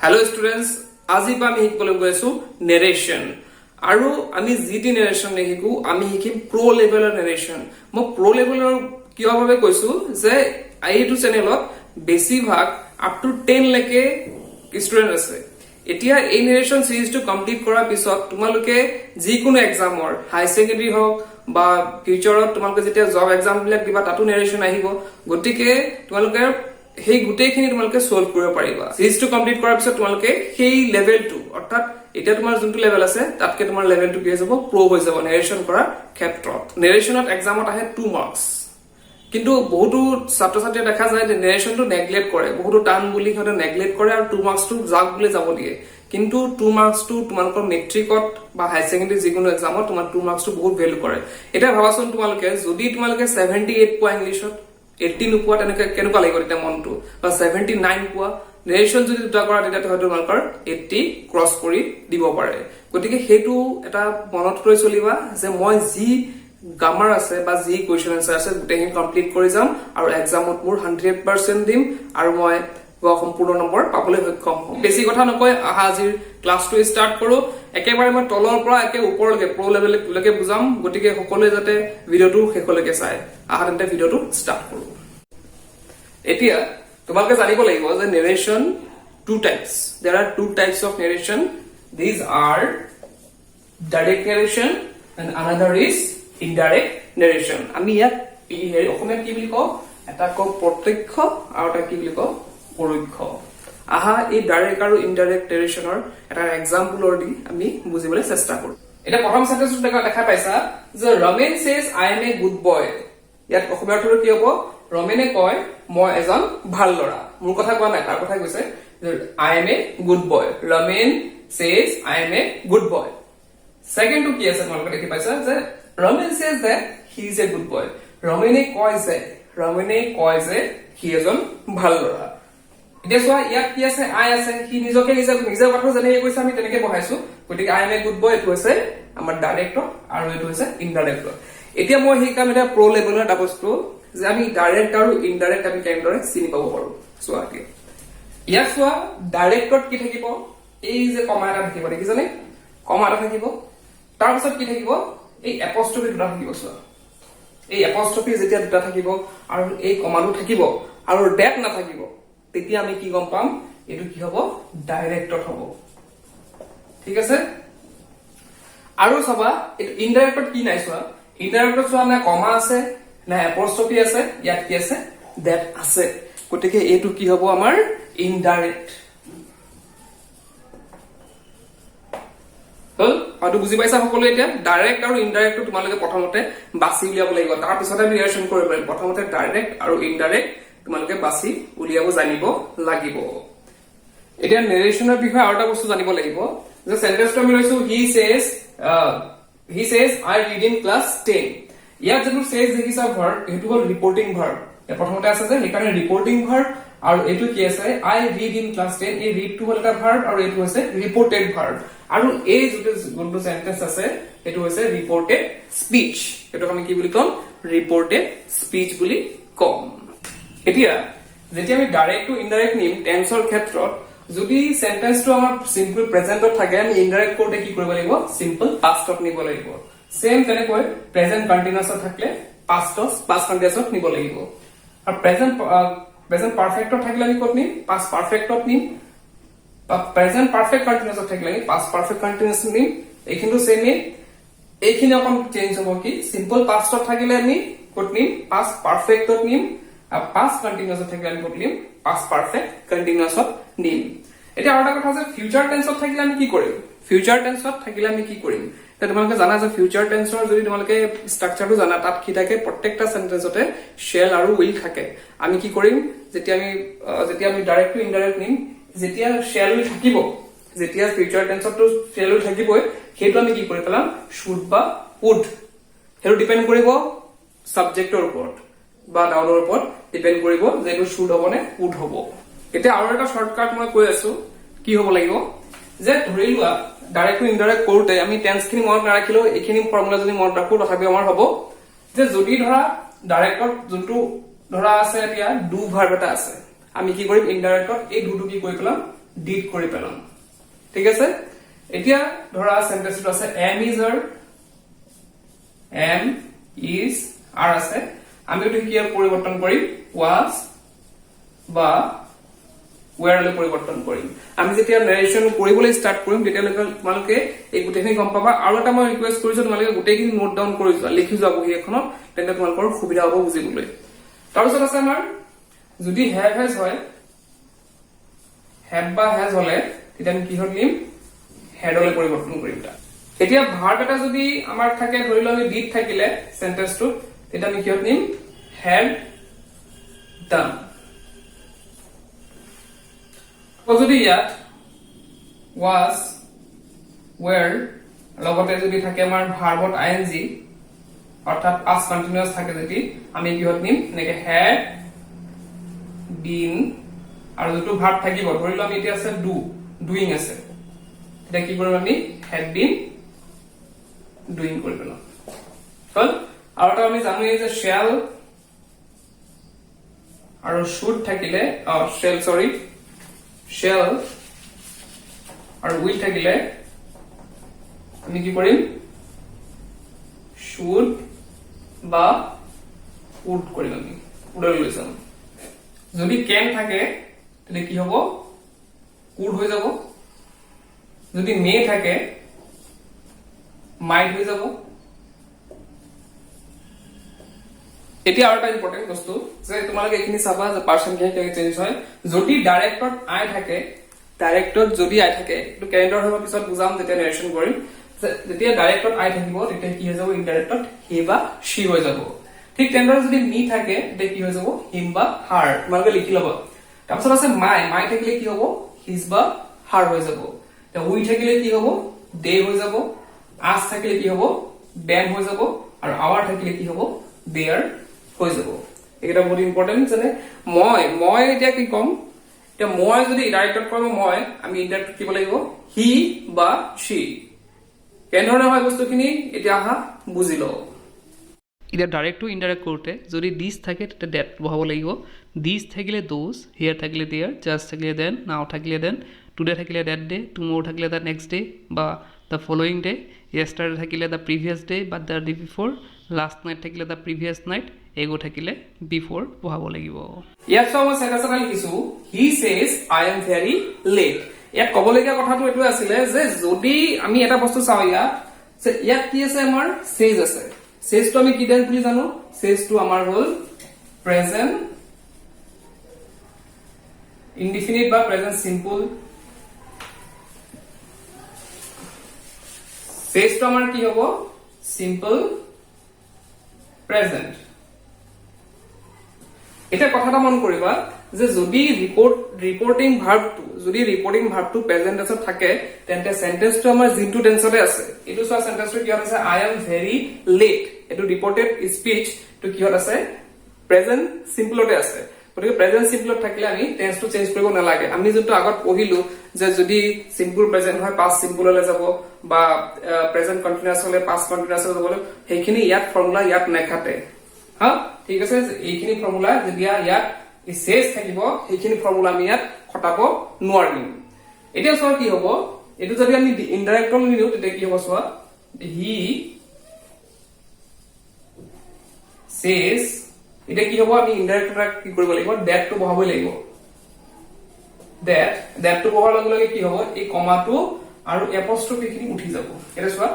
Hello students, আজি আমি শিকিবলৈ গৈ আছো নেৰেশন আৰু আমি জিটি নেৰেশন শিকো আমি শিকিম প্ৰো লেভেলৰ নেৰেশন মই প্ৰো লেভেলৰ কিভাবে কৈছো যে এইটো চেনেলত বেছিভাগ আপ টু 10 লৈকে ষ্টুডেন্ট আছে এতিয়া এই নেৰেশন সিৰিজটো কমপ্লিট কৰাৰ পিছত তোমালোকে যিকোনো এক্সামৰ হাই সেকেন্ডাৰী হওক বা ফিউচাৰত তোমালোকে যেতিয়া জব এক্সাম বিলাক দিবা তাতো নেৰেশন আহিব গতিকে তোমালোকে সেই গুটেইখিনি তোমালোকে সলভ কৰিব পাৰিবা সিৰিজটো কমপ্লিট কৰাৰ পিছত তোমালোকে সেই লেভেলটো অৰ্থাৎ এটা তোমাৰ যোনটো লেভেল আছে তাতকে তোমাৰ লেভেলটো কি হৈ যাব প্ৰো হৈ যাব নেৰেশন কৰাৰ ক্ষেত্ৰত নেৰেশনত এক্সামত আহে 2 মাৰ্কস কিন্তু বহুতো ছাত্ৰ ছাত্ৰীয়ে দেখা যায় যে নেৰেশনটো নেগলেক্ট কৰে বহুতো টান বুলি হতে নেগলেক্ট কৰে আৰু 2 মাৰ্কসটো জাক বুলি যাব দিয়ে কিন্তু 2 মাৰ্কসটো তোমালোকৰ মেট্ৰিকত বা হাই সেকেন্ডাৰী যিকোনো এক্সামত তোমাৰ 2 মাৰ্কসটো বহুত ভ্যালু কৰে এটা ভাবাচোন তোমালোকে যদি তোমালোকে 78 পোৱা ইংলিশত 80 নোপোৱা তেনেকে কেনেকুৱা লাগিব এটা মনটো বা 79 পোৱা নেৰেশন যদি দুটা কৰা তেতিয়া হয়তো তোমালোকৰ 80 ক্ৰস কৰি দিব পাৰে গতিকে হেতু এটা মনত লৈ চলিবা যে মই যি গ্ৰামাৰ আছে বা যি কোৱেশ্চন আনসাৰ আছে গুটেখিনি কমপ্লিট কৰি যাম আৰু এক্সামত মোৰ 100% দিম আৰু মই সম্পূৰ্ণ নম্বৰ পাবলৈ সক্ষম হ'ম বেছি কথা নকয় আহা আজিৰ ক্লাছটো ষ্টাৰ্ট কৰো একেবাৰে মই তলৰ পৰা একে ওপৰলৈকে প্ৰো লেভেললৈকে বুজাম গতিকে সকলোৱে যাতে ভিডিওটো শেষলৈকে চাই আহা তেন্তে ভিডিওটো ষ্টাৰ্ট কৰো এতিয়া তোমালোকে জানিব লাগিব যে নেৰেশন two types there are two types of narration these are direct narration and another is indirect narration আমি ইয়াত অসমীয়াত কি বুলি কওঁ এটা ক প্ৰত্যক্ষ আৰু এটা কি বুলি কওঁ পৰোক্ষ আহা এই ডাইৰেক্ট আৰু ইনডাইৰেক্ট নেৰেশনৰ এটা এক্সাম্পলৰ দি আমি বুজিবলৈ চেষ্টা কৰো এটা প্ৰথম সেন্টেন্সটো দেখা পাইছা যে Ramen says I am a good boy ইয়াত অসমীয়া অৰ্থটো কি হ'ব ৰমেনে কয় মই এজন ভাল ল'ৰা মোৰ কথা কোৱা নাই তাৰ কথা কৈছে I am a good boy Romen says I am a good boy second two কি আছে তোমালোকে দেখি পাইছা যে Ramen says that he is a good boy ৰমেনে কয় যে সি এজন ভাল ল'ৰা এতিয়া চোৱা ইয়াত কি আছে আই আছে সি নিজকে নিজৰ কথা যেনেকৈ কৈছে আমি তেনেকৈ বহাইছো গতিকে I M a good boy এইটো হৈছে আমাৰ ডাইৰেক্ট আৰু এইটো হৈছে ইনডাইৰেক্ট এতিয়া মই শিকাম এটা প্ৰো লেভেলৰ এটা বস্তু যে আমি ডাইৰেক্ট আৰু ইনডাইৰেক্ট আমি কেনেদৰে চিনি পাব পাৰো চোৱা কি ইয়াত চোৱা ডাইৰেক্টত কি থাকিব এই যে কমা এটা থাকিব দেখিছানে কমা এটা থাকিব তাৰ পিছত কি থাকিব এই এপস্ট্ৰফি দুটা থাকিব চোৱা এই এপস্ট্ৰফি যেতিয়া দুটা থাকিব আৰু এই কমাটো থাকিব আৰু ডেট নাথাকিব তেতিয়া আমি কি গম পাম এটো কি হ'ব ডাইৰেক্টত হ'ব ঠিক আছে আৰু চাবা এটো ইনডাইৰেক্টত কি নাই চোৱা ইনডাইৰেক্টত চোৱা না কমা আছে না এপস্ট্ৰফি আছে ইয়াত কি আছে ডেট আছে গতিকে এটো কি হ'ব আমাৰ ইনডাইৰেক্ট হয়তো বুজি পাইছা সকলো এতিয়া ডাইৰেক্ট আৰু ইনডাইৰেক্টটো তোমালোকে প্ৰথমতে বাছি উলিয়াব লাগিব তাৰ পিছতে আমি ৰিলেচন কৰিব পাৰিম প্ৰথমতে ডাইৰেক্ট আৰু ইনডাইৰেক্ট তোমালোকে বাছি উলিয়াব জানিব লাগিব এতিয়া নেৰেশনৰ বিষয়ে আৰু এটা বস্তু জানিব লাগিব যে সেন্টেন্সটো আমি লৈছো he says I read in class 10 ইয়াত যেটো says দেখিছা ভাৰ্ব এটো হ'ল ৰিপৰ্টিং ভাৰ্ব এ প্ৰথমতে আছে যে সেইকাৰণে ৰিপৰ্টিং ভাৰ্ব আৰু এটো কি আছে I read in class 10 এই read টো হ'ল এটা ভাৰ্ব আৰু এটো হৈছে ৰিপৰ্টেড ভাৰ্ব আৰু এই যোনটো সেন্টেন্স আছে এটো হৈছে ৰিপৰ্টেড স্পিচ এটো আমি কি বুলি কম ৰিপৰ্টেড স্পিচ বুলি কম এতিয়া যেতিয়া আমি ডাইৰেক্ট টু ইনডাইৰেক্ট নিম টেন্সৰ ক্ষেত্ৰত যদি সেন্টেন্সটো আমাৰ সিম্পল প্ৰেজেন্টত থাকে আমি ইনডাইৰেক্ট কোডে কি কৰিব লাগিব সিম্পল পাষ্টত নিব লাগিব সেম তেনেকৈ প্ৰেজেন্ট কন্টিনিউয়াছত থাকিলে পাষ্ট কন্টিনিউয়াছত নিব লাগিব আৰু প্ৰেজেন্ট পাৰফেক্টত থাকিলে আমি কোড নিম পাষ্ট পাৰফেক্টত নিম প্ৰেজেন্ট পাৰফেক্ট কন্টিনিউয়াছত থাকিলে আমি পাষ্ট পাৰফেক্ট কন্টিনিউয়াছ নিম এইখিনিও সেমে এইখিনি অকন চেঞ্জ হ'ব কি সিম্পল পাষ্টত থাকিলে আমি কোড নিম পাষ্ট পাৰফেক্টত নিম past continuous থাকিলে আমি বলিম past perfect continuous নিম এটা আৰু এটা কথা আছে ফিউচাৰ টেন্সত থাকিলে আমি কি কৰিম ফিউচাৰ টেন্সত থাকিলে আমি কি কৰিম তে তোমালোকে জানা যে ফিউচাৰ টেন্সৰ যদি তোমালোকে ষ্ট্ৰাকচাৰটো জানা তাত কি থাকে প্ৰত্যেকটা সেন্টেন্সতে শেল আৰু উইল থাকে আমি কি কৰিম যেতিয়া আমি ডাইৰেক্ট টু ইনডাইৰেক্ট নিম যেতিয়া শেল উইল থাকিব যেতিয়া ফিউচাৰ টেন্সতটো শেল উইল থাকিবই হেতু আমি কি কৰি পেলাম শুড বা উড হেতু ডিপেন্ড কৰিব সাবজেক্টৰ ওপৰত বা নাউনৰ ওপৰত ডিপেন্ড কৰিব যে এটো শুড হ'ব নে উড হ'ব এতিয়া আৰু এটা শৰ্টকাট মই কৈ আছো কি হ'ব লাগিব যে ধৰি লোৱা ডাইৰেক্ট টু ইনডাইৰেক্ট কৰোতে আমি টেন্স খিনি মনত নাৰাখিলো এইখিনি ফৰ্মুলা যদি মনত ৰাখো তথাপি আমাৰ হ'ব যে যদি ধৰা ডাইৰেক্টত যোনটো ধৰা আছে এতিয়া ডু ভাৰ্ব এটা আছে আমি কি কৰিম ইনডাইৰেক্টত এই ডুটো কি কৰি পেলাম ডিড কৰি পেলাম ঠিক আছে এতিয়া ধৰা সেন্টেন্সটো আছে am is are am is are আছে আমি এটো কি পৰিবৰ্তন কৰিম was বা where লৈ পৰিবৰ্তন কৰিম আমি যেতিয়া নাৰেশন কৰিবলৈ ষ্টাৰ্ট কৰিম তেতিয়া তোমালোকে এই গুটেখিনি গম পাবা আৰু এটা মই ৰিকুৱেষ্ট কৰিছো তোমালোকে গুটেখিনি নোট ডাউন কৰি যোৱা লিখি যোৱা বহি এখনত তেন্তে তোমালোকৰ সুবিধা হ'ব বুজিবলৈ তাৰপিছত আছে আমাৰ যদি have has হয় have বা has হলে তেতিয়া আমি কি হলিম had লৈ পৰিবৰ্তন কৰিম তা এতিয়া ভাৰ্ব এটা যদি আমাৰ থাকে ধৰি লও আমি did থাকিলে সেন্টেন্সটো তেতিয়া আমি কি হলিম had done যদি ইয়াত was were লগতে যদি থাকে আমাৰ ভাৰ্বত ing অৰ্থাৎ past continuous থাকে যদি আমি কি হতনিম নেকে had been আৰু যেটো ভাৰ্ব থাকিব ধৰিলো আমি এতিয়া আছে do doing আছে এটা কি কৰিম আমি had been doing কৰিব না হল আৰু এটা আমি জানো এই যে shall আৰু should থাকিলে shall আৰু will থাকিলে আমি কি কৰিম should বা would কৰিম আমি উডল লৈ যাম যদি can থাকে তেনে কি হ'ব could হৈ যাব যদি may থাকে might হৈ যাব এতিয়া আৰু এটা ইম্পৰ্টেন্ট বস্তু যে তোমালোকে এখিনি চাবা যে পাৰসন কেনেকৈ চেঞ্জ হয় যদি ডাইৰেক্টত আই থাকে ডাইৰেক্টত যদি আই থাকে এটো ক্যালেন্ডাৰ হ'ব পিছত বুজাম যেতিয়া নাৰেশন কৰিম যেতিয়া ডাইৰেক্টত আই থাকিব তেতিয়া কি হৈ যাব ইনডাইৰেক্টত হি বা শি হৈ যাব ঠিক তেনেদৰে যদি মি থাকে তেতিয়া কি হৈ যাব হিম বা হাৰ তোমালোকে লিখি লবা তাৰপিছত আছে মাই থাকিলে কি হ'ব হিজ বা হার হৈ যাব তে উই থাকিলে কি হ'ব দে হৈ যাব আস থাকিলে কি হ'ব দেম হৈ যাব আৰু আৱাৰ থাকিলে কি হ'ব দেয়াৰ হৈ যাব এটা বহুত ইম্পৰ্টেন্ট জানে মই এতিয়া কি কম এতিয়া মই যদি ডাইৰেক্টত কম মই আমি ইনডাইৰেক্ট কি লাগিব হি বা শি কেনেধৰণে হয় বস্তুখিনি এতিয়া আহা বুজি লও এতিয়া ডাইৰেক্ট টু ইনডাইৰেক্ট কৰোঁতে যদি দিছ থাকে তেতিয়া ডেট বহাব লাগিব দিছ থাকিলে দোজ হিয়াৰ থাকিলে দেয়াৰ জাষ্ট থাকিলে দেন নাও থাকিলে দেন টুডে থাকিলে ডেট ডে টুমৰো থাকিলে দ্য নেক্সট ডে বা দ্য ফলোয়িং ডে yesterday থাকিলে দ্য প্ৰিভিয়াছ ডে বা the day before last night থাকিলে দ্য প্ৰিভিয়াছ নাইট এগো থাকিলে বিফৰ বহাব লাগিব ইয়াত মই সেন্টেন্স এটা লিখিছো he says I am very late ইয়াত কবলগীয়া কথাটো এটো আছিল যে যদি আমি এটা বস্তু চাও ইয়াত কি আছে আমাৰ সেজ আছে সেজটো আমি কি টেন্স বুলি জানো সেজটো আমাৰ হল প্ৰেজেন্ট ইনডিফিনিট বা প্ৰেজেন্ট সিম্পল সেজটো আমাৰ কি হ'ব সিম্পল প্ৰেজেন্ট এটা কথাটা মন কৰিবা যে যদি ৰিপৰ্টিং ভাৰ্বটো প্ৰেজেন্ট টেন্সত থাকে তেন্তে সেন্টেন্সটো আমাৰ জিনটো টেন্সতে আছে এটো সোৱা সেন্টেন্সটো কি আছে আই এম ভেৰি লেট এটো ৰিপৰ্টেড স্পিচ তো কি আছে প্ৰেজেন্ট সিম্পলতে আছে গতিকে প্ৰেজেন্ট সিম্পলত থাকিলে আমি টেন্সটো চেঞ্জ কৰিব নালাগে আমি যেটো আগত পঢ়িলো যে যদি সিম্পল প্ৰেজেন্ট হয় পাষ্ট সিম্পললৈ যাব বা প্ৰেজেন্ট কন্টিনিউয়াস হলে পাষ্ট কন্টিনিউয়াস হৈ যাব সেইখিনি ইয়াত ফৰ্মুলা ইয়াত নেখাতে হা ঠিক আছে এইখিনি ফৰ্মুলা যেতিয়া ইয়াত সেজ থাকিব সেইখিনি ফৰ্মুলা আমি ইয়াত খটাব নোৱাৰিম এতিয়া চোৱা কি হ'ব এটো যদি আমি ইনডাইৰেক্টলি নিও তেতিয়া কি হ'ব চোৱা হি সেজ এটা কি হ'ব আমি ইনডাইৰেক্টলি কি কৰিব লাগিব দ্যাট টু বহাব লাগিব দ্যাট টু বহাৰ লগে লগে কি হ'ব এই কমাটো আৰু এপস্ট্ৰফি খিনি উঠি যাব এটা চোৱা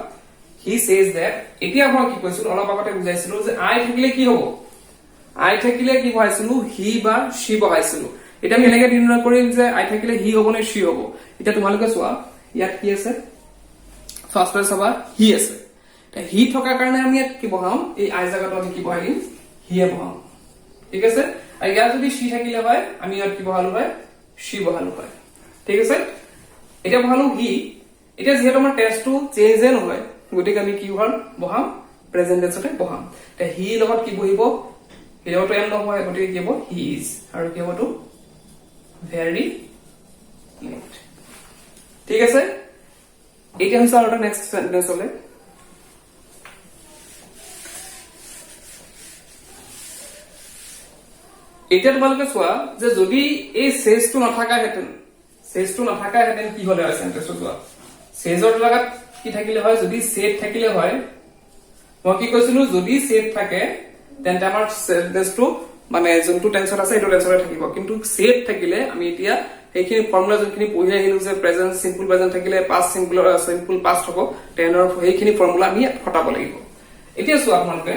হি সেজ দ্যাট এতিয়া মই কি কৈছিলো অলপ আগতে বুজাইছিলো যে আই থাকিলে কি হ'ব আই থাকিলে কি বহাইছিলো হি বা শি বহাইছিলো এটা আমি এনেকৈ নিৰ্ণয় কৰিম যে আই থাকিলে হি হ'ব নে শি হ'ব এটা তোমালোকে চোৱা ইয়াত কি আছে ফাৰ্স্টে চাবা হি আছে হি থকাৰ কাৰণে আমি ইয়াত কি বহাম এই আই জাগাটো আমি কি বহাই হিয়ে বহাম ঠিক আছে আৰু ইয়াত যদি শি থাকিলে হয় আমি ইয়াত কি বহালো হয় শি বহালো হয় ঠিক আছে এটা বহালো হি এতিয়া যেহেতু আমাৰ টেন্সটো চেঞ্জ নহয় গতিকে আমি কি বহাম প্ৰেজেন্ট টেন্সতে বহাম হি লগত কি বহিব হিৰটো এম নহয় গতিকে কি হ'ব হি ইজ আৰু কি হ'বটো ভেৰি লেট ঠিক আছে এতিয়া হৈছে আৰু নেক্সট সেন্টেন্স হলে এতিয়া তোমালোকে চোৱা যে যদি এই সেজটো নথাকা হেতেন চেজটো নাথাকা হেতেন কি হলে হয় সেন্টেন্সটো যোৱা চেজৰ জাগাত কি থাকিলে হয় যদি সেট থাকিলে হয় মই কি কৈছিলো যদি সেট থাকে তেন্তে আমাৰ সেন্টেন্সটো মানে যোনটো টেন্সত আছে এইটো টেন্সতে থাকিব কিন্তু সেট থাকিলে আমি এতিয়া এইখিনি ফৰ্মুলা যোনখিনি পঢ়ি আহিলো যে প্ৰেজেন্ট সিম্পল প্ৰেজেন্ট থাকিলে পাষ্ট সিম্পল পাষ্ট হ'ব টেনৰ সেইখিনি ফৰ্মুলা আমি খটাব লাগিব এতিয়া চোৱা আপোনালোকে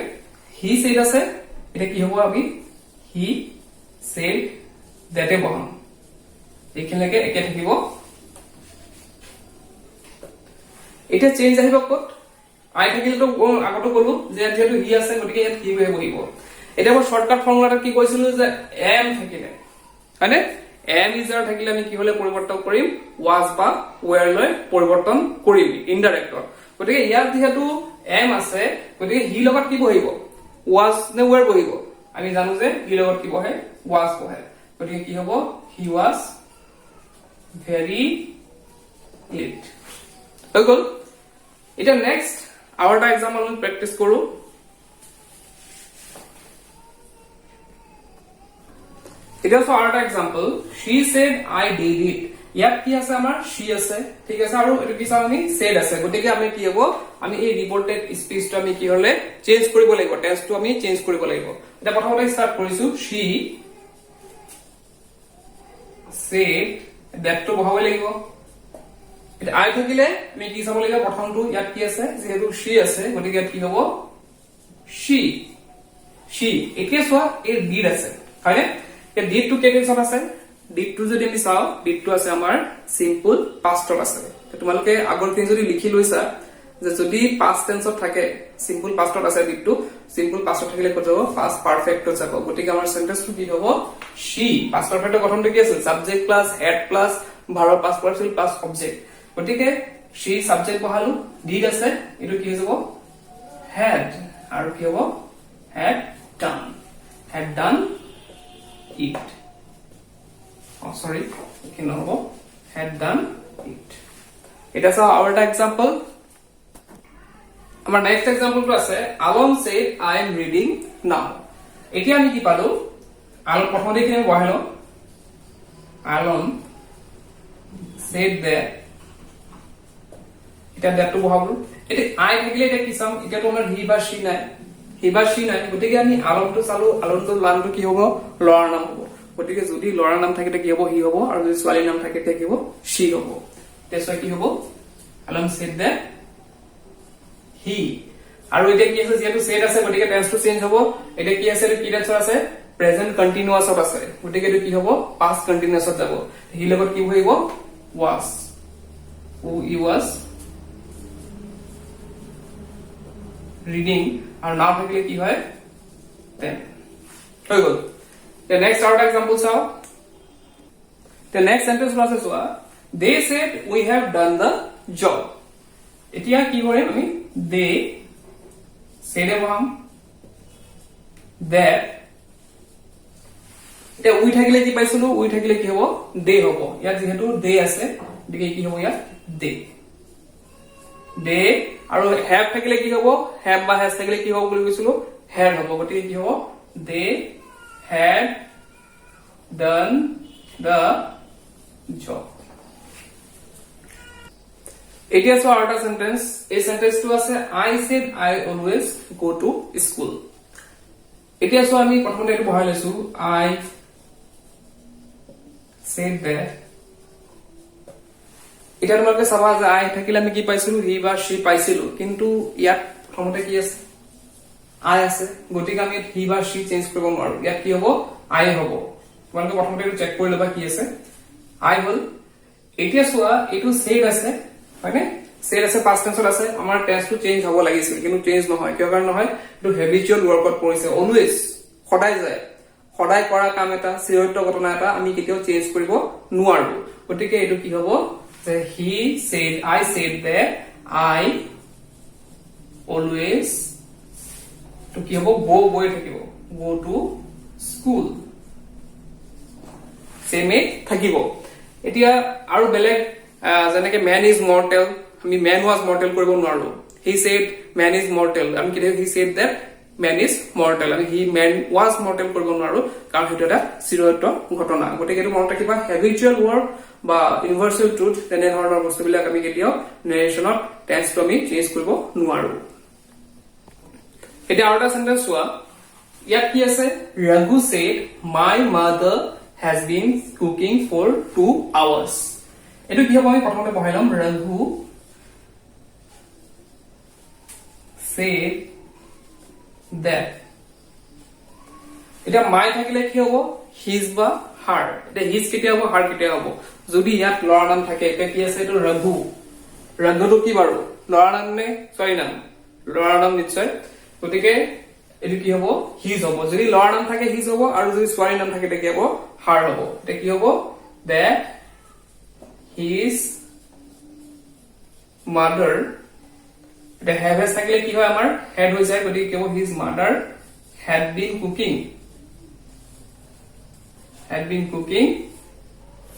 হি সেড আছে এটা কি হ'ব আমি হি সেড দ্যাটে বহাম এইখিনিলৈকে একে থাকিব এটা চেঞ্জ আহিব ক'ত আই থাকিলেতো আগতো ক'লো যে যেহেতু হি আছে গতিকে ইয়াত কি হৈ বহিব এটা মই শৰ্টকাট ফৰ্মুলাটা কি কৈছিলো যে এম থাকিলে হয়নে এম ইজাৰ থাকিলে আমি কি হলে পৰিৱৰ্তন কৰিম ওয়াজ বা ওয়াৰ লৈ পৰিৱৰ্তন কৰিম ইনডাইৰেক্টত গতিকে ইয়াত যেহেতু এম আছে গতিকে হি লগত কি বহিব ওয়াজ নে ওয়াৰ বহিব আমি জানো যে হি লগত কি বহে ওয়াজ বহে গতিকে কি হ'ব হি ওয়াজ ভেৰি লেট হৈ গ'ল এটা নেক্সট আৰু এটা এক্সাম্পল আমি প্ৰেক্টিচ কৰো এটা আৰু এটা example she said I did it ইয়াত কি আছে আমাৰ she আছে ঠিক আছে আৰু এটো কি চাও আমি said আছে গতিকে আমি কি হ'ব আমি এই ৰিপৰ্টেড স্পীচটো আমি কি হলে চেঞ্জ কৰিব লাগিব টেন্সটো আমি চেঞ্জ কৰিব লাগিব এটা প্ৰথমতে স্টাৰ্ট কৰিছো she said that to বহাব লাগিব এটা আই থাকিলে আমি কি চাব লাগিব প্ৰথমটো ইয়াত কি আছে যেহেতু she আছে গতিকে ইয়াত কি হ'ব she এতিয়া চোৱা এই did আছে হয়নে এই did to কেটেন্সত আছে did to যদি আমি চাও did to আছে আমাৰ সিম্পল পাষ্টত আছে তোমালোকে আগৰখিনি যদি লিখি লৈছা যে যদি পাস্ট টেন্সত থাকে সিম্পল পাষ্টত আছে did to সিম্পল পাষ্টত থাকিলে কত যাব পাস্ট পারফেক্টত যাব গতিকে আমাৰ সেন্টেন্সটো কি হ'ব she পাস্ট পাৰফেক্টৰ গঠনটো কি আছিল subject plus had plus verb plus participle plus object গতিকে she সাবজেক্ট বহালো did আছে এটো কি হৈ যাব had আৰু কি হ'ব had done it sorry okay no had done it এটা সব আৰু এটা এক্সাম্পল আমাৰ নেক্সট এক্সাম্পলটো আছে Alon said I am reading now এতিয়া আমি কি পালো আল প্ৰথমতে কি বহালো Alon said that এটা দ্যাটটো বহাবলো এটা আই থাকিলে এটা কি চাম এটা তো আমাৰ হি বা she নাই গতিকে আমি আলমটো চালো আলমটো নামটো কি হ'ব লৰাৰ নাম হ'ব গতিকে যদি লৰাৰ নাম থাকে কি হ'ব হি হ'ব আৰু যদি ছোৱালীৰ নাম থাকে কি হ'ব she হ'ব তেছয় কি হ'ব Alon said that he আৰু এটা কি আছে যেহেতু said আছে গতিকে টেন্সটো চেঞ্জ হ'ব এটা কি আছে কি টেন্সৰ আছে প্ৰেজেন্ট কন্টিনিউয়াছত আছে গতিকে এটো কি হ'ব পাস্ট কন্টিনিউয়াছত যাব হি লগত কি হ'ব was who he was reading আৰু নাও থাকিলে কি হয় then হৈ গ'ল the next our example চাও the next sentence আছে চোৱা they said we have done the job এতিয়া কি কৰিম আমি they said বহাম that এটা উই থাকিলে কি পাইছিলো উই থাকিলে কি হ'ব they হ'ব ইয়াত যেহেতু they আছে গতিকে কি হ'ব ইয়াত they আৰু have থাকিলে কি হ'ব have বা has থাকিলে কি হ'ব বুলি কৈছিলো had হ'ব গতিকে কি হ'ব they had done the job এতিয়া চোৱা আৰু এটা সেন্টেন্স এই সেন্টেন্সটো আছে I said I always go to school এতিয়া চোৱা আমি প্ৰথমতে এটো বহাই লৈছো I said that এটা তোমালোকে চাবা যে আই থাকিলে আমি কি পাইছিলো হি বা she পাইছিলো কিন্তু ইয়াত প্ৰথমতে কি আছে আই আছে গতিকে আমি হি বা she চেঞ্জ কৰিব নোৱাৰো ইয়াত কি হ'ব আই হ'ব তোমালোকে প্ৰথমতে এটো চেক কৰি লবা কি আছে আই হ'ল এতিয়া চোৱা এটো said আছে হয়নে said আছে পাস্ট টেন্সত আছে আমাৰ টেন্সটো চেঞ্জ হ'ব লাগিছিল কিন্তু চেঞ্জ নহয় কিয় কাৰণ নহয় এটো হেবিচুৱেল ৱৰ্কত পৰিছে অলৱেজ সদায় যায় সদায় কৰা কাম এটা চিৰয়ত ঘটনা এটা আমি কেতিয়াও চেঞ্জ কৰিব নোৱাৰো গতিকে এটো কি হ'ব যে he said I said that I always to কি হ'ব go থাকিব go to school same থাকিব এতিয়া আৰু বেলেগ যেনেকে man is mortal আমি man was mortal কৰিব নোৱাৰো he said man is mortal আমি কি he said that man is mortal আমি he man was mortal কৰিব নোৱাৰো কাৰণ সেইটো এটা চিৰসত্য ঘটনা গতিকে এইটো মনত ৰাখিবা habitual verb বা universal truth তেনে ধৰণৰ বস্তুবিলাক আমি কেতিয়াও narrationত tense টো আমি চেঞ্জ কৰিব নোৱাৰো এটা আৰু এটা সেন্টেন্স চোৱা ইয়াত কি আছে Raghu said my mother has been cooking for 2 hours এটো কি হ'ব আমি প্ৰথমতে পঢ়াইলাম Raghu said that এটা my থাকিলে কি হ'ব his বা her এটা his কেতিয়া হ'ব her কেতিয়া হ'ব যদি ইয়াত লৰা নাম থাকে এটা কি আছে এটো Raghu Raghu তো কি বাৰু লৰা নাম নে ছোৱালী নাম লৰা নাম নিশ্চয় গতিকে এটো কি হ'ব his হ'ব যদি লৰা নাম থাকে his হ'ব আৰু যদি ছোৱালী নাম থাকে এটা কি হ'ব her হ'ব এটা কি হ'ব that his mother the have has থাকিলে কি হয় আমাৰ had হৈ যায় গতিকে কেৱল his mother had been cooking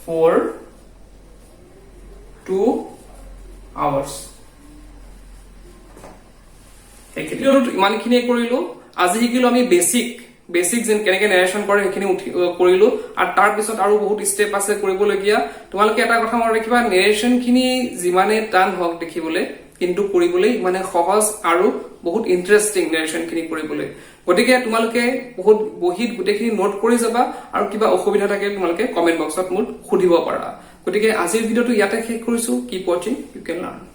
for 2 hours এই ভিডিওটো ইমানখিনি কৰিলো আজি শিকিলো আমি বেসিক যেন কেনেকে নাৰেশন কৰে সেইখিনি কৰিলো আৰু তাৰ পিছত আৰু বহুত স্টেপ আছে কৰিবলগীয়া তোমালোকে এটা কথা মনত ৰাখিবা নাৰেশন খিনি যিমানে টান হওক দেখিবলৈ কিন্তু কৰিবলৈ মানে সহজ আৰু বহুত ইন্টাৰেষ্টিং নাৰেশন খিনি কৰিবলৈ গতিকে তোমালোকে বহুত বহিত গুটেখিনি নোট কৰি যাবা আৰু কিবা অসুবিধা থাকে তোমালোকে কমেন্ট বক্সত মোক সুধিব পাৰা গতিকে আজিৰ ভিডিওটো ইয়াতে শেষ কৰিছো keep watching you can learn